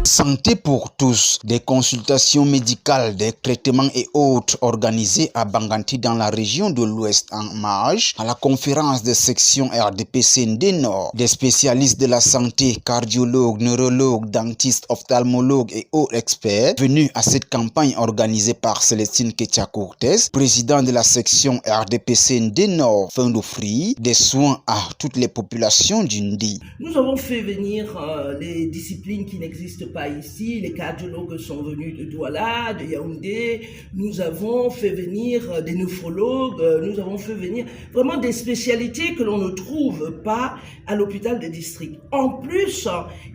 Santé pour tous, des consultations médicales, des traitements et autres organisés à Banganti dans la région de l'Ouest en marge à la conférence de section RDPC Nord. Des spécialistes de la santé, cardiologues, neurologues, dentistes, ophtalmologues et autres experts venus à cette campagne organisée par Célestine Ketia-Cortez, président de la section RDPC Nord, afin d'offrir des soins à toutes les populations d'Undi. Nous avons fait venir les disciplines qui n'existent pas ici. Les cardiologues sont venus de Douala, de Yaoundé. Nous avons fait venir des nephrologues. Nous avons fait venir vraiment des spécialités que l'on ne trouve pas à l'hôpital de district. En plus,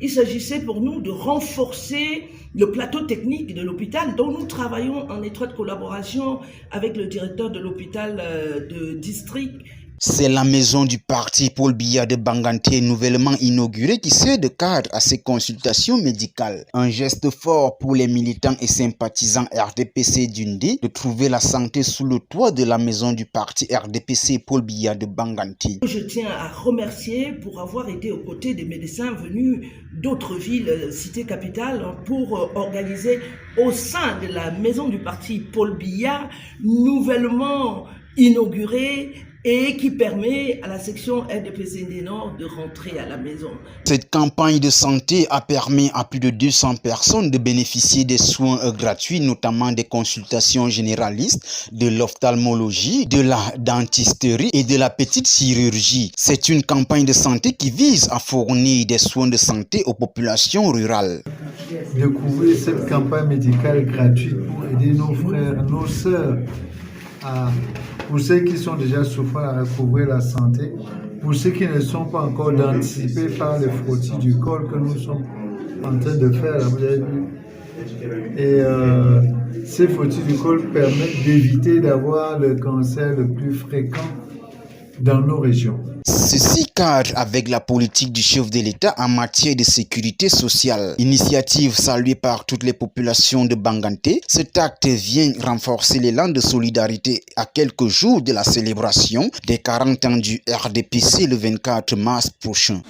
il s'agissait pour nous de renforcer le plateau technique de l'hôpital dont nous travaillons en étroite collaboration avec le directeur de l'hôpital de district. C'est la maison du parti Paul Biya de Banganti nouvellement inaugurée qui sert de cadre à ces consultations médicales. Un geste fort pour les militants et sympathisants RDPC d'Undi de trouver la santé sous le toit de la maison du parti RDPC Paul Biya de Banganti. Je tiens à remercier pour avoir été aux côtés des médecins venus d'autres villes, cités capitales, pour organiser au sein de la maison du parti Paul Biya, nouvellement inaugurée, et qui permet à la section RDPC Nord de rentrer à la maison. Cette campagne de santé a permis à plus de 200 personnes de bénéficier des soins gratuits, notamment des consultations généralistes, de l'ophtalmologie, de la dentisterie et de la petite chirurgie. C'est une campagne de santé qui vise à fournir des soins de santé aux populations rurales. Découvrir cette campagne médicale gratuite pour aider nos frères, nos sœurs pour ceux qui sont déjà souffrants à recouvrer la santé, pour ceux qui ne sont pas encore anticipés par les frottis du col que nous sommes en train de faire, là, vous avez vu. Et ces frottis du col permettent d'éviter d'avoir le cancer le plus fréquent dans nos régions. Ceci cadre avec la politique du chef de l'État en matière de sécurité sociale. Initiative saluée par toutes les populations de Banganti, cet acte vient renforcer l'élan de solidarité à quelques jours de la célébration des 40 ans du RDPC le 24 mars prochain.